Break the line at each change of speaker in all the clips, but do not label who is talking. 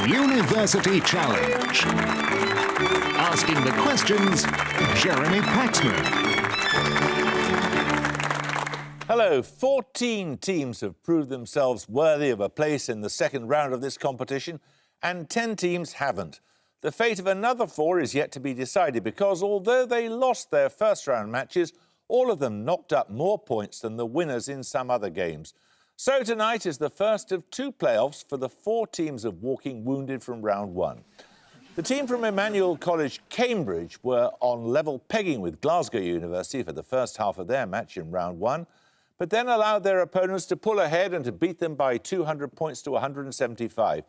University Challenge. Asking the questions, Jeremy Paxman.
Hello, 14 teams have proved themselves worthy of a place in the second round of this competition, and 10 teams haven't. The fate of another 4 is yet to be decided because although they lost their first round matches, all of them knocked up more points than the winners in some other games. So tonight is the first of 2 playoffs for the 4 teams of walking wounded from round 1. The team from Emmanuel College, Cambridge, were on level pegging with Glasgow University for the first half of their match in round 1, but then allowed their opponents to pull ahead and to beat them by 200 points to 175.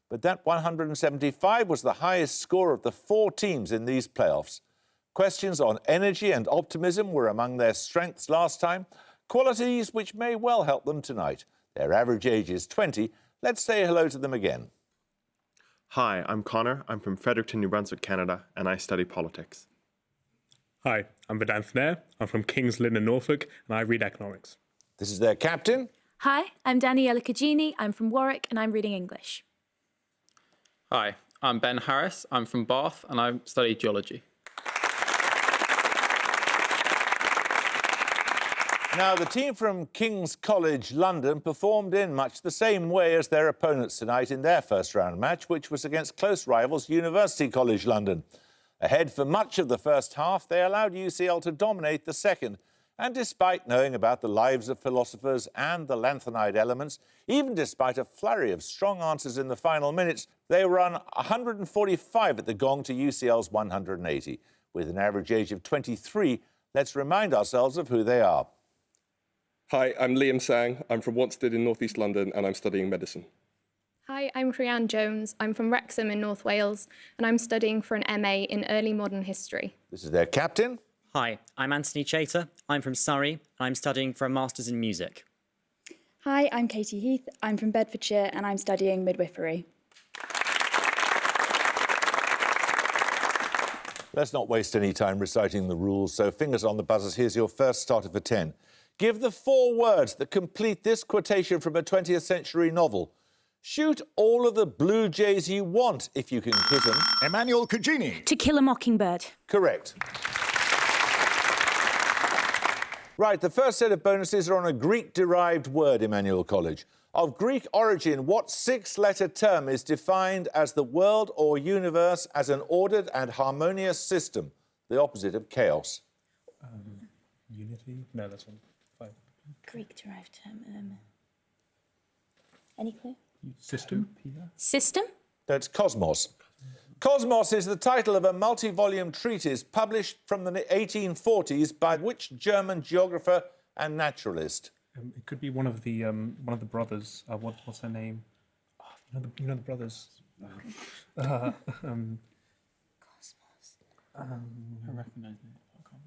But that 175 was the highest score of the 4 teams in these playoffs. Questions on energy and optimism were among their strengths last time, qualities which may well help them tonight. Their average age is 20. Let's say hello to them again.
Hi, I'm Connor. I'm from Fredericton, New Brunswick, Canada, and I study politics.
Hi, I'm Vedant Nair. I'm from King's Lynn in Norfolk, and I read economics.
This is their captain.
Hi, I'm Daniela Cagini. I'm from Warwick, and I'm reading English.
Hi, I'm Ben Harris. I'm from Bath, and I study geology.
Now, the team from King's College London performed in much the same way as their opponents tonight in their first round match, which was against close rivals University College London. Ahead for much of the first half, they allowed UCL to dominate the second. And despite knowing about the lives of philosophers and the lanthanide elements, even despite a flurry of strong answers in the final minutes, they were on 145 at the gong to UCL's 180. With an average age of 23, let's remind ourselves of who they are.
Hi, I'm Liam Sang. I'm from Wanstead in North East London and I'm studying medicine.
Hi, I'm Rhiannon Jones. I'm from Wrexham in North Wales and I'm studying for an MA in Early Modern History.
This is their captain.
Hi, I'm Anthony Chater. I'm from Surrey and I'm studying for a Masters in Music.
Hi, I'm Katie Heath. I'm from Bedfordshire and I'm studying midwifery.
Let's not waste any time reciting the rules, so fingers on the buzzers. Here's your first starter for 10. Give the 4 words that complete this quotation from a 20th century novel. Shoot all of the blue jays you want if you can hit them.
Emmanuel Cagini.
To Kill a Mockingbird.
Correct. Right, the first set of bonuses are on a Greek-derived word, Emmanuel College. Of Greek origin, what 6-letter term is defined as the world or universe as an ordered and harmonious system, the opposite of chaos?
Unity? No, that's one. 5.
Greek-derived term. Any clue?
System?
System?
That's cosmos. Cosmos is the title of a multi-volume treatise published from the 1840s by which German geographer and naturalist?
It could be one of the brothers. What's her name? Oh, you know the brothers.
Cosmos. I recognise it. I can't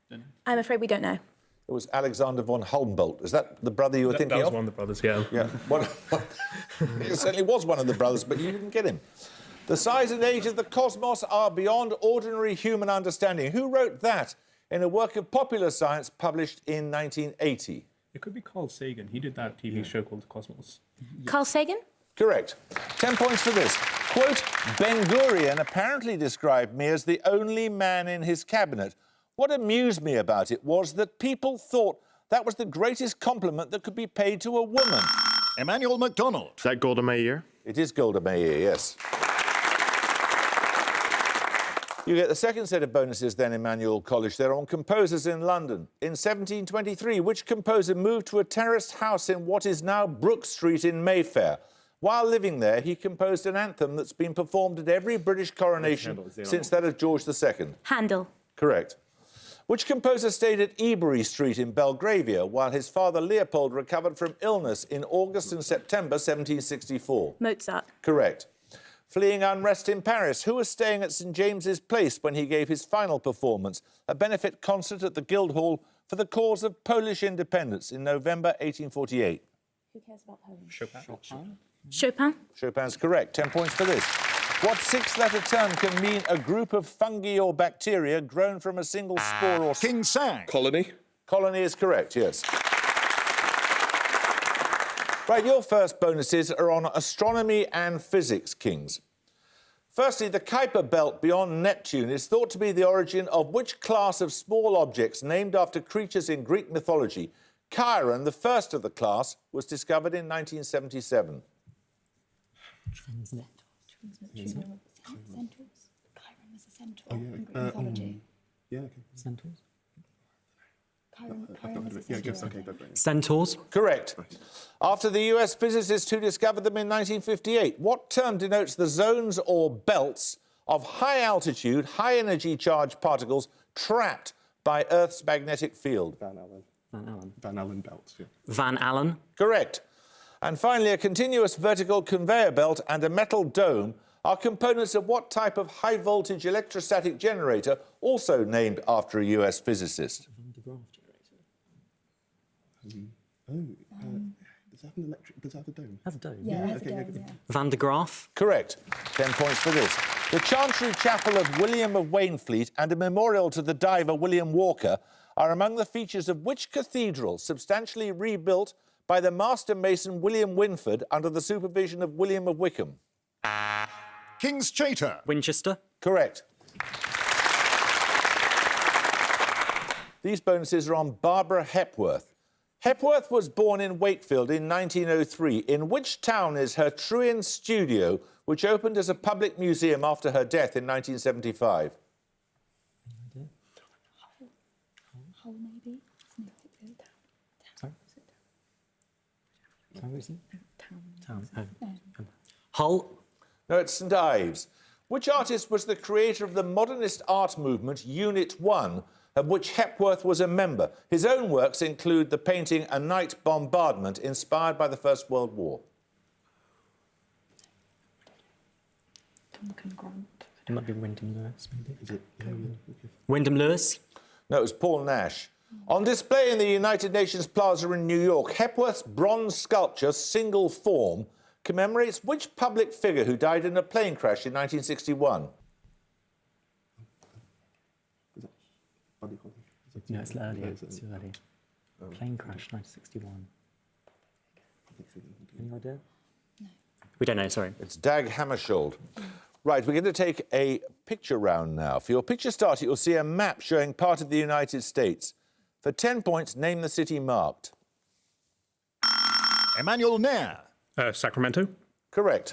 remember.
I'm afraid we don't know.
It was Alexander von Humboldt. Is that the brother you were thinking
That was
of?
one of the brothers, yeah.
Yeah. It certainly was one of the brothers, but you didn't get him. The size and age of the cosmos are beyond ordinary human understanding. Who wrote that in a work of popular science published in 1980?
It could be Carl Sagan. He did that TV show called Cosmos.
Carl Sagan?
Correct. 10 points for this. Quote, Ben-Gurion apparently described me as the only man in his cabinet. What amused me about it was that people thought that was the greatest compliment that could be paid to a woman.
Emmanuel MacDonald.
Is that Golda Meir?
It is Golda Meir, yes. You get the second set of bonuses then, Emmanuel College. They're on composers in London. In 1723, which composer moved to a terraced house in what is now Brook Street in Mayfair? While living there, he composed an anthem that's been performed at every British coronation since that of George II.
Handel.
Correct. Which composer stayed at Ebury Street in Belgravia while his father Leopold recovered from illness in August and September 1764?
Mozart.
Correct. Fleeing unrest in Paris, who was staying at St James's Place when he gave his final performance, a benefit concert at the Guildhall for the cause of Polish independence in November 1848?
Who cares about Poland?
Chopin.
Chopin.
Chopin's correct. 10 points for this. What 6-letter term can mean a group of fungi or bacteria grown from a single spore or...
King Sang.
Colony.
Colony is correct, yes. Right, your first bonuses are on astronomy and physics, Kings. Firstly, the Kuiper belt beyond Neptune is thought to be the origin of which class of small objects named after creatures in Greek mythology? Chiron, the first of the class, was discovered in 1977.
Centaurs. Chiron was a centaur in Greek mythology.
Yeah, okay.
Chiron was a
Yeah,
centaur.
yes, okay, go for it.
Centaurs.
Correct. After the US physicists who discovered them in 1958, what term denotes the zones or belts of high-altitude, high-energy charged particles trapped by Earth's magnetic field?
Van Allen.
Van Allen.
Van Allen belts, yeah.
Van Allen.
Correct. And finally, a continuous vertical conveyor belt and a metal dome are components of what type of high-voltage electrostatic generator, also named after a US physicist?
Does it have an electric? Does it have a dome?
Has a dome.
Yeah, that's a dome, yeah.
Van de Graaff.
Correct. 10 points for this. The Chantry Chapel of William of Waynflete and a memorial to the diver William Walker are among the features of which cathedral substantially rebuilt by the master mason William Winford under the supervision of William of Wykeham?
King's Chater.
Winchester.
Correct. These bonuses are on Barbara Hepworth. Hepworth was born in Wakefield in 1903. In which town is her Truan studio, which opened as a public museum after her death in 1975?
Hull, maybe? It's near Wakefield.
Sorry? Where is it?
Town.
Hull.
No, it's St Ives. Which artist was the creator of the modernist art movement Unit 1, of which Hepworth was a member? His own works include the painting A Night Bombardment, inspired by the First World War.
Duncan Grant.
It might be Wyndham Lewis, maybe.
Is it? Yeah, okay.
Wyndham Lewis.
No, it was Paul Nash. On display in the United Nations Plaza in New York, Hepworth's bronze sculpture, Single Form, commemorates which public figure who died in a plane crash in 1961?
Is that Buddy Holly? Is that
No, it's earlier.
Is it-
It's too early. Plane crash, 1961. Any idea? No. We don't know, sorry.
It's Dag Hammarskjöld. Right, we're going to take a picture round now. For your picture starter, you'll see a map showing part of the United States. For 10 points, name the city marked.
Emmanuel Nair.
Sacramento.
Correct.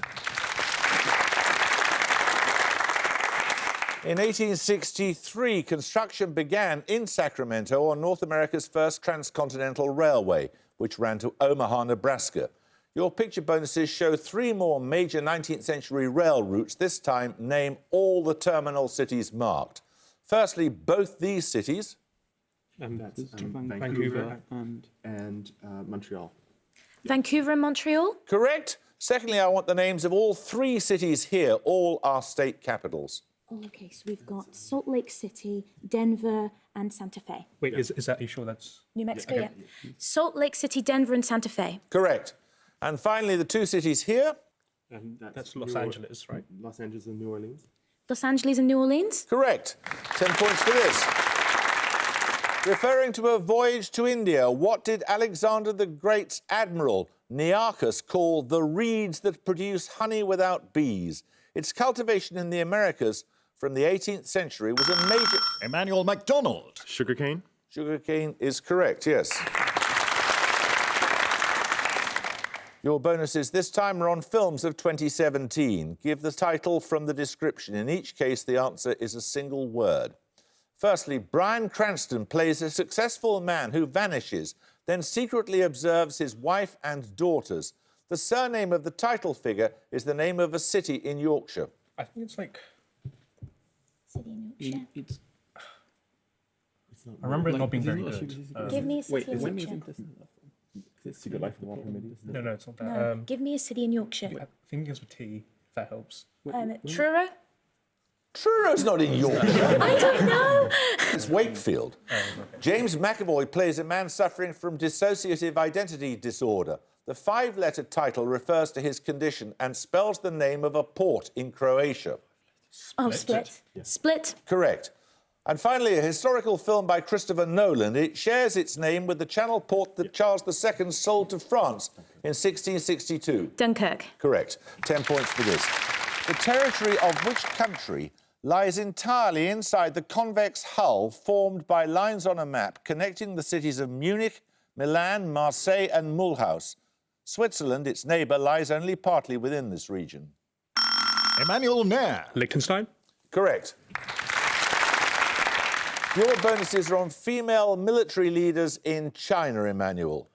In 1863, construction began in Sacramento on North America's first transcontinental railway, which ran to Omaha, Nebraska. Your picture bonuses show 3 more major 19th century rail routes. This time, name all the terminal cities marked. Firstly, both these cities.
That's
Vancouver
and Montreal.
Vancouver and Montreal.
Correct. Secondly, I want the names of all 3 cities here. All are state capitals.
Oh, okay, so we've got Salt Lake City, Denver, and Santa Fe.
Wait, is that, are you sure that's...
New Mexico, yeah.
Salt Lake City, Denver, and Santa Fe.
Correct. And finally, the 2 cities here.
That's Los Angeles, right?
Los Angeles and New Orleans.
Los Angeles and New Orleans.
Correct. 10 points for this. Referring to a voyage to India, what did Alexander the Great's admiral, Nearchus, call the reeds that produce honey without bees? Its cultivation in the Americas from the 18th century was a major...
Emmanuel MacDonald.
Sugarcane.
Sugarcane is correct, yes. Your bonuses this time are on films of 2017. Give the title from the description. In each case, the answer is a single word. Firstly, Bryan Cranston plays a successful man who vanishes, then secretly observes his wife and daughters. The surname of the title figure is the name of a city in Yorkshire.
I think it's like...
City in Yorkshire.
It's I remember it not being very good.
Give me a city in Yorkshire.
Secret Life of the Walking Committee.
No, it's not that.
No, give me a city in Yorkshire.
I think it begins with T, if that helps.
Truro.
Truro's not in Yorkshire.
I don't know.
It's Wakefield. James McAvoy plays a man suffering from dissociative identity disorder. The 5-letter title refers to his condition and spells the name of a port in Croatia.
Oh, Split. Split.
Correct. And finally, a historical film by Christopher Nolan. It shares its name with the Channel port that Charles II sold to France in 1662.
Dunkirk.
Correct. 10 points for this. The territory of which country lies entirely inside the convex hull formed by lines on a map connecting the cities of Munich, Milan, Marseille and Mulhouse? Switzerland, its neighbour, lies only partly within this region.
Emmanuel Nair.
Liechtenstein.
Correct. Your bonuses are on female military leaders in China, Emmanuel.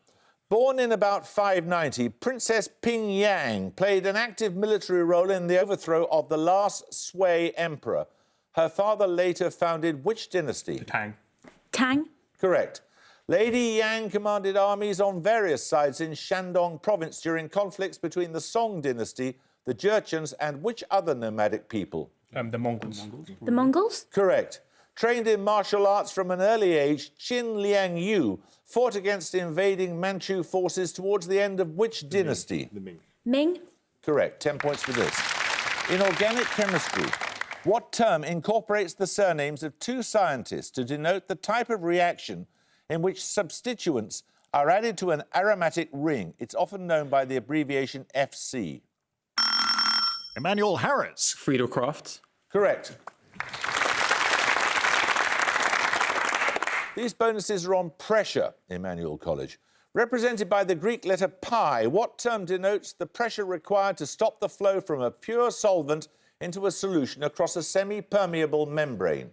Born in about 590, Princess Ping Yang played an active military role in the overthrow of the last Sui emperor. Her father later founded which dynasty?
Tang.
Tang.
Correct. Lady Yang commanded armies on various sides in Shandong province during conflicts between the Song dynasty, the Jurchens, and which other nomadic people?
The Mongols.
The Mongols.
Correct. Trained in martial arts from an early age, Qin Liang Yu fought against invading Manchu forces towards the end of which dynasty?
The Ming.
Ming.
Correct. 10 points for this. In organic chemistry, what term incorporates the surnames of two scientists to denote the type of reaction in which substituents are added to an aromatic ring? It's often known by the abbreviation FC.
Emmanuel Harris.
Friedel-Crafts.
Correct. These bonuses are on pressure, Emmanuel College. Represented by the Greek letter pi, what term denotes the pressure required to stop the flow from a pure solvent into a solution across a semi-permeable membrane?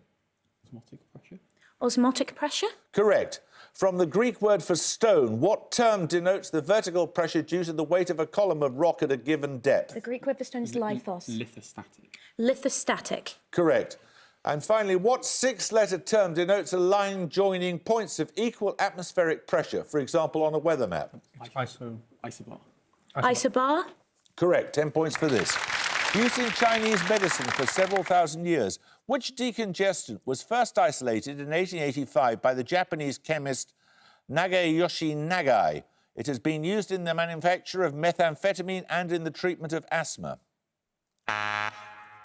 Osmotic pressure.
Osmotic pressure.
Correct. From the Greek word for stone, what term denotes the vertical pressure due to the weight of a column of rock at a given depth?
The Greek word for stone is lithos.
Lithostatic.
Lithostatic.
Correct. And finally, what six-letter term denotes a line joining points of equal atmospheric pressure, for example, on a weather map?
Isobar.
Isobar.
Correct. 10 points for this. Used in Chinese medicine for several thousand years, which decongestant was first isolated in 1885 by the Japanese chemist Nagayoshi Nagai? It has been used in the manufacture of methamphetamine and in the treatment of asthma.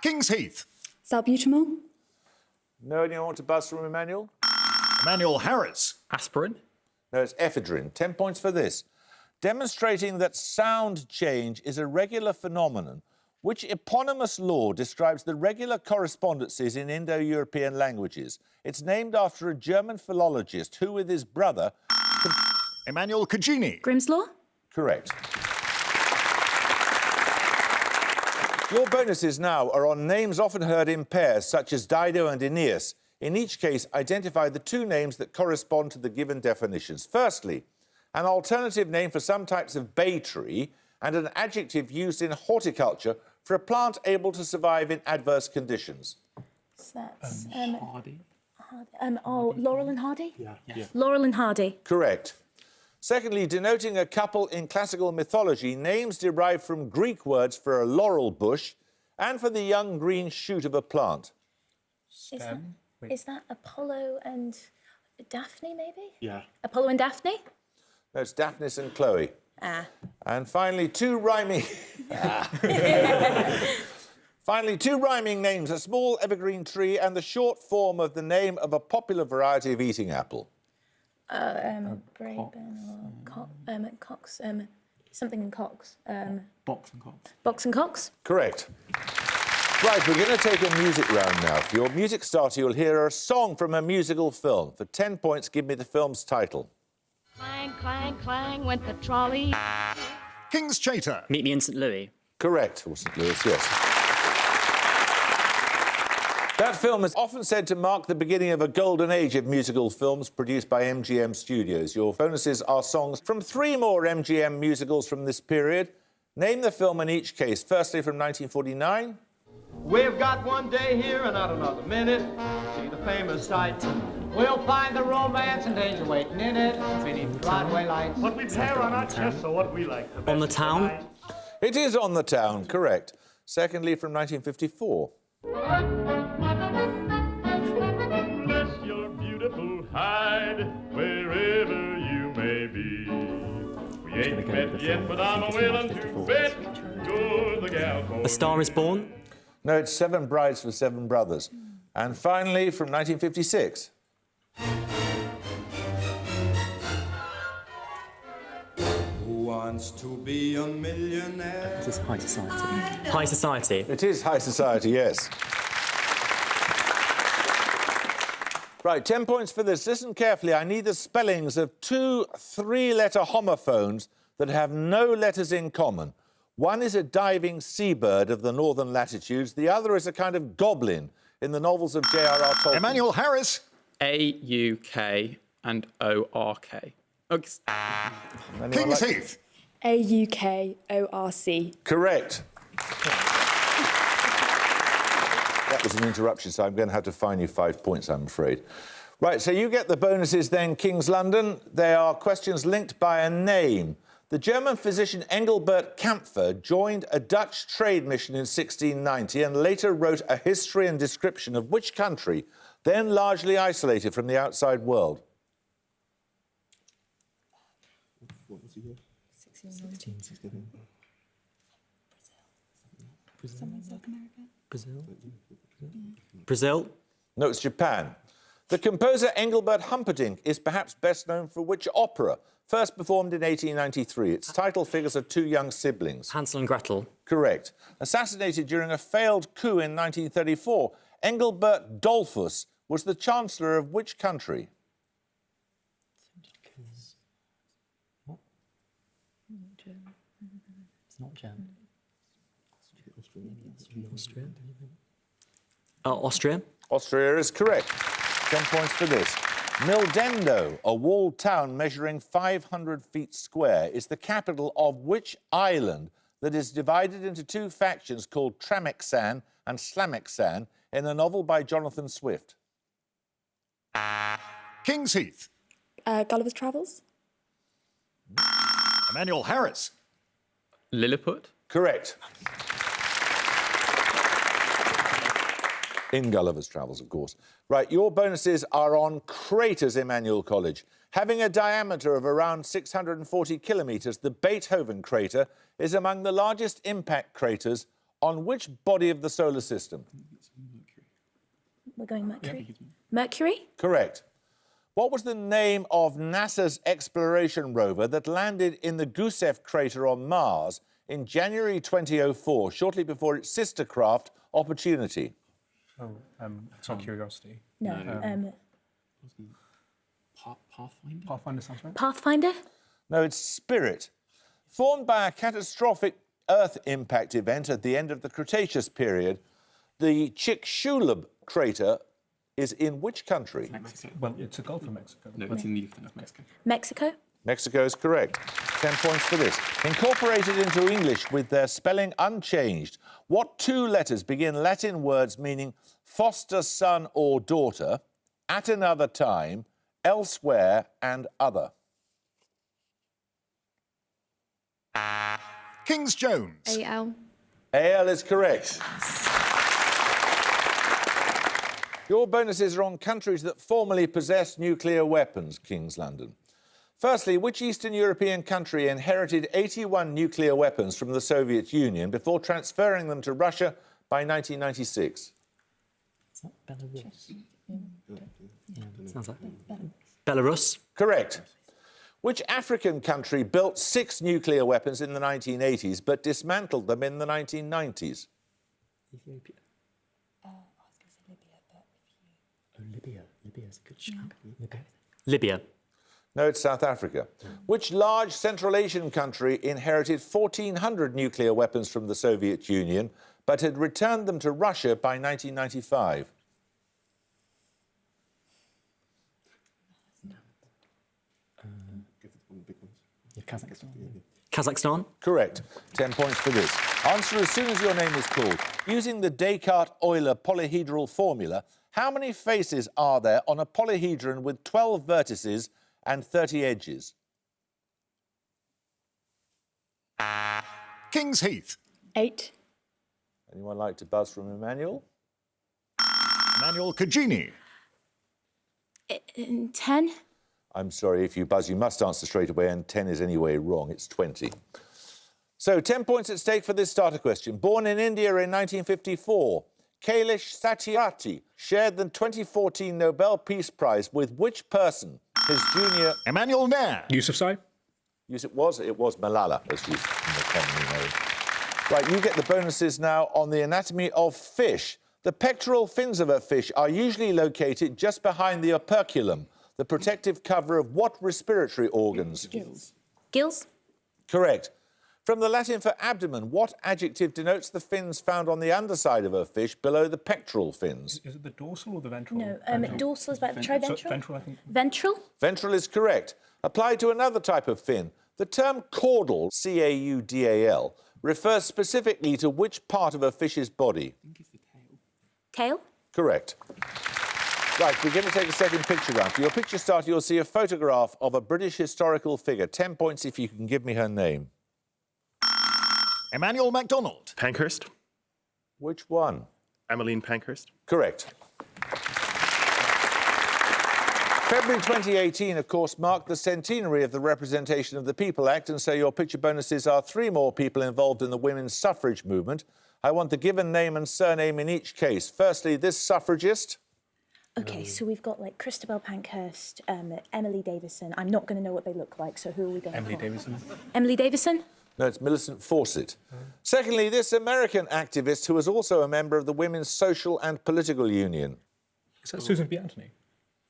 King's Heath.
Salbutamol.
No, anyone want to buzz from Emmanuel?
Emmanuel Harris.
Aspirin.
No, it's ephedrine. 10 points for this. Demonstrating that sound change is a regular phenomenon, which eponymous law describes the regular correspondences in Indo-European languages. It's named after a German philologist who, with his brother...
Emmanuel Cugini.
Grimm's Law.
Correct. Your bonuses now are on names often heard in pairs, such as Dido and Aeneas. In each case, identify the two names that correspond to the given definitions. Firstly, an alternative name for some types of bay tree and an adjective used in horticulture for a plant able to survive in adverse conditions.
So that's
Hardy.
Laurel and Hardy.
Yeah.
Laurel and Hardy.
Correct. Secondly, denoting a couple in classical mythology, names derived from Greek words for a laurel bush and for the young green shoot of a plant.
Is that Apollo and Daphne, maybe?
Yeah.
Apollo and Daphne?
No, it's Daphnis and Chloe.
Ah.
And finally, two rhyming... Finally, two rhyming names, a small evergreen tree and the short form of the name of a popular variety of eating apple.
Cox, something in Cox.
Box and Cox.
Box and Cox.
Correct. Right, we're going to take a music round now. For your music starter, you'll hear a song from a musical film. For 10 points, give me the film's title.
Clang, clang, clang went the trolley.
King's Chater.
Meet Me in St. Louis.
Correct, or St. Louis, yes. That film is often said to mark the beginning of a golden age of musical films produced by MGM Studios. Your bonuses are songs from three more MGM musicals from this period. Name the film in each case. Firstly, from 1949.
We've got one day here and not another minute. See the famous sight. We'll find the romance and danger waiting in it. Broadway lights.
What we pair on our chests or what we like.
On the Town.
It is On the Town, correct. Secondly, from 1954.
Bless your beautiful hide wherever you may be. We ain't met yet, but I'm willing to bet you're the gal for
A Star is Born.
No, it's Seven Brides for Seven Brothers. And finally, from 1956.
Who wants to be a millionaire?
This is High Society. High Society.
It is High Society, yes. Right, 10 points for this. Listen carefully. I need the spellings of two three-letter homophones that have no letters in common. One is a diving seabird of the northern latitudes. The other is a kind of goblin in the novels of J.R.R. Tolkien.
Emmanuel Harris.
A-U-K and O-R-K.
King's Heath.
AUKORC.
Correct. That was an interruption, so I'm going to have to fine you 5 points, I'm afraid. Right, so you get the bonuses then, King's London. They are questions linked by a name. The German physician Engelbert Kampfer joined a Dutch trade mission in 1690 and later wrote a history and description of which country, then largely isolated from the outside world?
What was he here? 16. Brazil?
No, it's Japan. The composer Engelbert Humperdinck is perhaps best known for which opera? First performed in 1893. Its title figures are two young siblings.
Hansel and Gretel.
Correct. Assassinated during a failed coup in 1934, Engelbert Dollfuss was the Chancellor of which country?
It's not German. Austria? Austria?
Austria is correct. 10 points for this. Mildendo, a walled town measuring 500 feet square, is the capital of which island that is divided into two factions called Tramexan and Slamexan in a novel by Jonathan Swift?
King's Heath.
Gulliver's Travels.
Emmanuel Harris.
Lilliput?
Correct. In Gulliver's Travels, of course. Right, your bonuses are on craters, Emmanuel College. Having a diameter of around 640 kilometres, the Beethoven crater is among the largest impact craters on which body of the solar system?
We're going Mercury. Mercury?
Correct. What was the name of NASA's exploration rover that landed in the Gusev crater on Mars in January 2004, shortly before its sister craft, Opportunity?
Oh, it's not Curiosity.
No.
Pathfinder? Pathfinder sounds right.
Pathfinder?
No, it's Spirit. Formed by a catastrophic Earth impact event at the end of the Cretaceous period, the Chicxulub crater is in which country?
Mexico. Well, it's a Gulf of Mexico.
No, it's in the east of Mexico.
Mexico?
Mexico is correct. 10 points for this. Incorporated into English with their spelling unchanged, what two letters begin Latin words meaning foster son or daughter, at another time, elsewhere and other?
King's Jones.
A-L.
AL is correct. Your bonuses are on countries that formerly possessed nuclear weapons, King's London. Firstly, which Eastern European country inherited 81 nuclear weapons from the Soviet Union before transferring them to Russia by 1996?
Is that Belarus? Sounds like Belarus.
Correct. Which African country built 6 nuclear weapons in the 1980s but dismantled them in the 1990s?
Ethiopia. I was going to say Libya, but if you... Oh, Libya. Libya's a good shout. Libya.
No, it's South Africa. Which large Central Asian country inherited 1,400 nuclear weapons from the Soviet Union but had returned them to Russia by 1995?
Kazakhstan. Kazakhstan?
Correct. 10 points for this. Answer as soon as your name is called. Using the Descartes-Euler polyhedral formula, how many faces are there on a polyhedron with 12 vertices and 30 edges?
King's Heath.
8.
Anyone like to buzz from Emmanuel?
Emmanuel Cagini.
10?
I'm sorry, if you buzz, you must answer straight away, and 10 is anyway wrong. It's 20. So, 10 points at stake for this starter question. Born in India in 1954, Kailash Satyarthi shared the 2014 Nobel Peace Prize with which person? His junior...
Emmanuel Nair.
Yusufzai.
Yes, it was Malala, as she's commonly known. Right, you get the bonuses now on the anatomy of fish. The pectoral fins of a fish are usually located just behind the operculum, the protective cover of what respiratory organs?
Gills. Gills?
Correct. From the Latin for abdomen, what adjective denotes the fins found on the underside of a fish below the pectoral fins?
Is it the dorsal or the ventral?
No, dorsal is about triventral.
So, ventral, I think.
Ventral?
Ventral is correct. Applied to another type of fin, the term caudal, C-A-U-D-A-L, refers specifically to which part of a fish's body?
I think it's the tail.
Tail?
Correct. Right, we're going to take a second picture round. For your picture starter, you'll see a photograph of a British historical figure. 10 points if you can give me her name.
Emmanuel MacDonald.
Pankhurst.
Which one?
Emmeline Pankhurst.
Correct. February 2018, of course, marked the centenary of the Representation of the People Act, and so your picture bonuses are 3 more people involved in the women's suffrage movement. I want the given name and surname in each case. Firstly, this suffragist.
OK, so we've got, like, Christabel Pankhurst, Emily Davison. I'm not going to know what they look like, so who are we going
Emily
for?
Davison.
Emily Davison?
No, it's Millicent Fawcett. Secondly, this American activist who was also a member of the Women's Social and Political Union.
Is that Susan B. Anthony?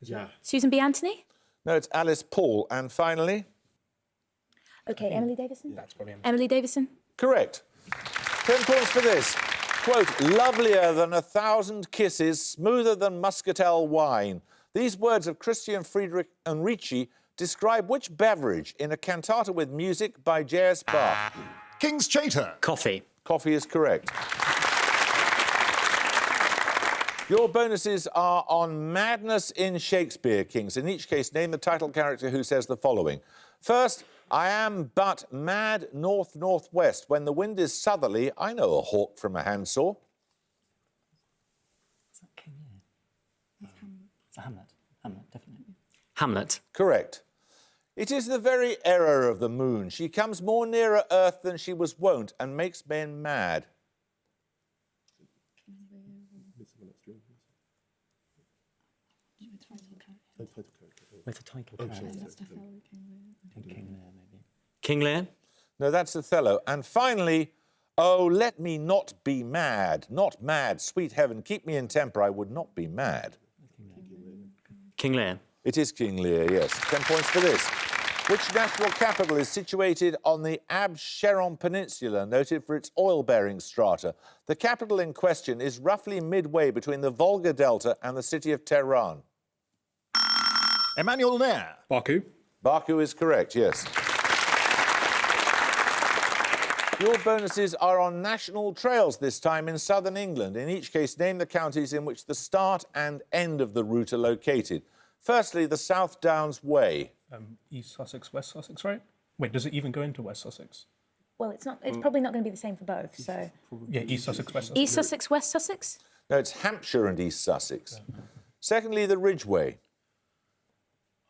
Yeah.
Susan B. Anthony?
No, it's Alice Paul. And finally?
OK, Emily Davison?
That's brilliant.
Emily Davison?
Correct. 10 points for this. Quote, lovelier than 1,000 kisses, smoother than muscatel wine. These words of Christian Friedrich Enrici describe which beverage in a cantata with music by J.S. Bach?
King's Chater.
Coffee.
Coffee is correct. Your bonuses are on madness in Shakespeare, Kings. In each case, name the title character who says the following. First, I am but mad north-northwest. When the wind is southerly, I know a hawk from a handsaw.
Is that King Lear? It's Hamlet. Hamlet, definitely. Hamlet.
Correct. It is the very error of the moon. She comes more nearer Earth than she was wont and makes men mad.
Where's the title character? King Lear, maybe. King Lear?
No, that's Othello. And finally, oh, let me not be mad. Not mad, sweet heaven. Keep me in temper. I would not be mad.
King Lear.
It is King Lear, yes. 10 points for this. Which national capital is situated on the Absheron Peninsula, noted for its oil-bearing strata? The capital in question is roughly midway between the Volga Delta and the city of Tehran.
Emmanuel Nair.
Baku.
Baku is correct, yes. Your bonuses are on national trails, this time in southern England. In each case, name the counties in which the start and end of the route are located. Firstly, the South Downs Way.
East Sussex, West Sussex, right? Wait, does it even go into West Sussex?
Well, it's not. It's probably not going to be the same for both, so...
Yeah, East Sussex, West Sussex.
East Sussex, West Sussex?
No, it's Hampshire and East Sussex. Secondly, the Ridgeway.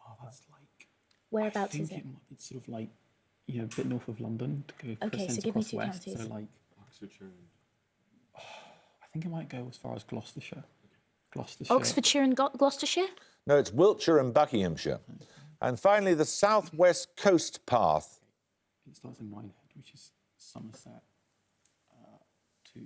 Oh, that's like...
Whereabouts
I
is
think
it?
It's sort of like, you know, a bit north of London to go
OK, so give me 2 counties.
So like... Oxfordshire. I think it might go as far as Gloucestershire. Gloucestershire.
Oxfordshire and Gloucestershire?
No, it's Wiltshire and Buckinghamshire. And finally, the South West Coast Path.
It starts in Minehead, which is Somerset to...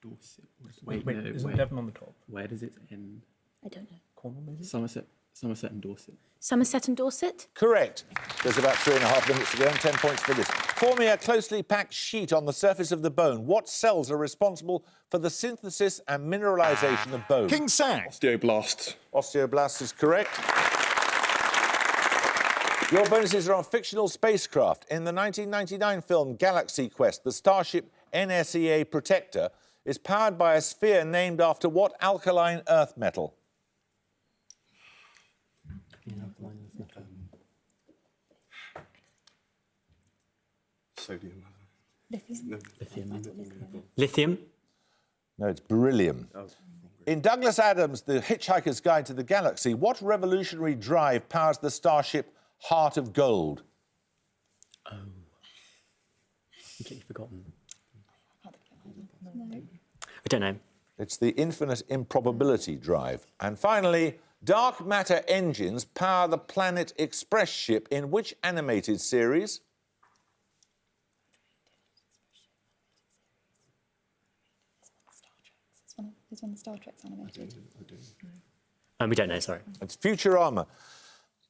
Dorset.
Wait,
no,
isn't Devon on the top?
Where does it end?
I don't know.
Cornwall, maybe?
Somerset and Dorset.
Somerset and Dorset?
Correct. There's about 3.5 minutes to go and 10 points for this. Form me a closely packed sheet on the surface of the bone. What cells are responsible for the synthesis and mineralisation of bone?
King Sang.
Osteoblasts.
Osteoblast is correct. Your bonuses are on fictional spacecraft. In the 1999 film Galaxy Quest, the starship NSEA Protector is powered by a sphere named after what alkaline earth metal?
Sodium.
Lithium?
No, it's beryllium. In Douglas Adams' The Hitchhiker's Guide to the Galaxy, what revolutionary drive powers the starship Heart of Gold?
Oh. Completely forgotten. I don't know.
It's the infinite improbability drive. And finally, dark matter engines power the Planet Express ship in which animated series?
It's one of Star Trek's animated.
We don't know, sorry.
It's Futurama.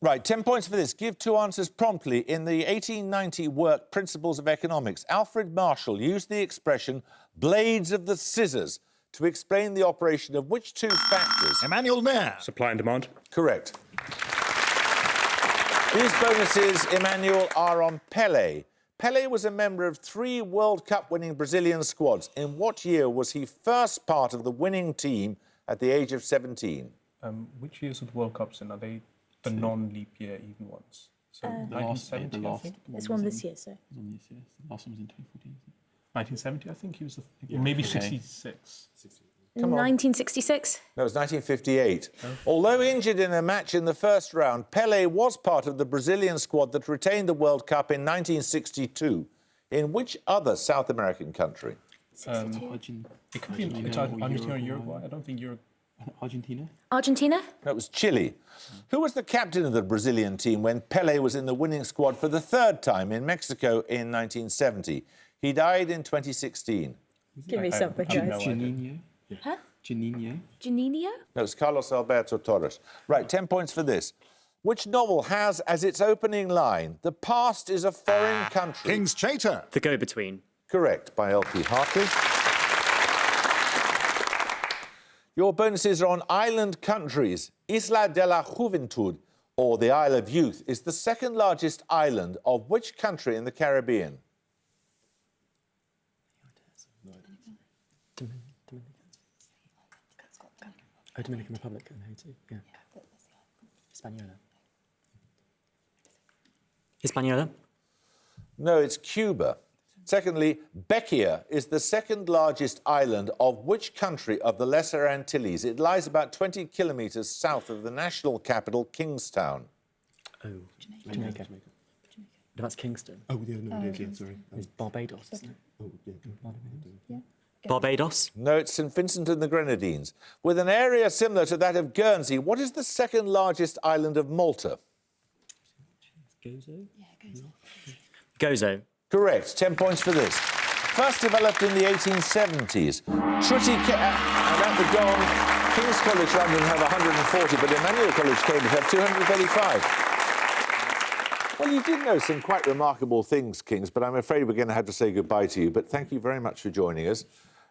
Right, 10 points for this. Give two answers promptly. In the 1890 work Principles of Economics, Alfred Marshall used the expression blades of the scissors to explain the operation of which two factors?
Emmanuel Mayer.
Supply and demand.
Correct. These bonuses, Emmanuel, are on Pelé. Pelé was a member of 3 World Cup winning Brazilian squads. In what year was he first part of the winning team at the age of 17?
Which years of the World Cups then? Are they the non-leap year even ones? So 1970, I think.
There's one this year, so.
The last one was in 2014.
1970, I think he was the... maybe 66.
1966?
No, it was 1958. Although injured in a match in the first round, Pelé was part of the Brazilian squad that retained the World Cup in 1962. In which other South American country?
It could be Argentina or Uruguay. I don't think Uruguay.
Argentina?
Argentina?
That was Chile. Who was the captain of the Brazilian team when Pelé was in the winning squad for the 3rd time in Mexico in 1970? He died in 2016.
Give me something, guys.
Juninho?
Huh?
Juninho?
Juninho?
That was Carlos Alberto Torres. Right, 10 points for this. Which novel has as its opening line, "The past is a foreign country"?
King's Traitor.
The Go-Between.
Correct, by L.P. Hartley. Your bonuses are on island countries. Isla de la Juventud, or the Isle of Youth, is the 2nd largest island of which country in the Caribbean?
Dominican Republic and Haiti, yeah. Hispaniola. Hispaniola?
No, it's Cuba. Secondly, Bequia is the 2nd largest island of which country of the Lesser Antilles? It lies about 20 kilometres south of the national capital, Kingstown.
Oh, Jamaica. No, that's Kingston.
Oh, yeah, sorry.
It's Barbados, isn't it?
Oh, yeah.
Barbados?
No, it's St Vincent and the Grenadines. With an area similar to that of Guernsey, what is the 2nd largest island of Malta?
Gozo?
Yeah, Gozo.
Gozo.
Correct. 10 points for this. First developed in the 1870s. And at the Gong, King's College London have 140, but Emmanuel College Cambridge have 235. Well, you did know some quite remarkable things, Kings, but I'm afraid we're going to have to say goodbye to you. But thank you very much for joining us.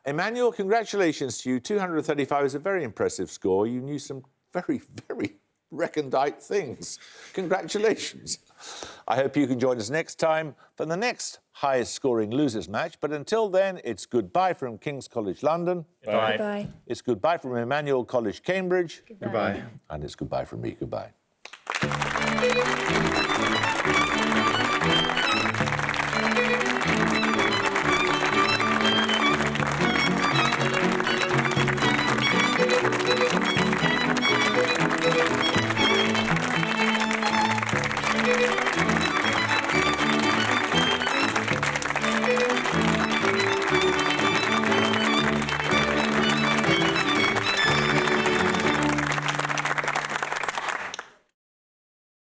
Emmanuel, congratulations to you. 235 is a very impressive score. You knew some very, very recondite things. Congratulations. I hope you can join us next time for the next highest-scoring losers match. But until then, it's goodbye from King's College London.
Bye.
Goodbye.
It's goodbye from Emmanuel College Cambridge.
Goodbye.
And it's goodbye from me. Goodbye.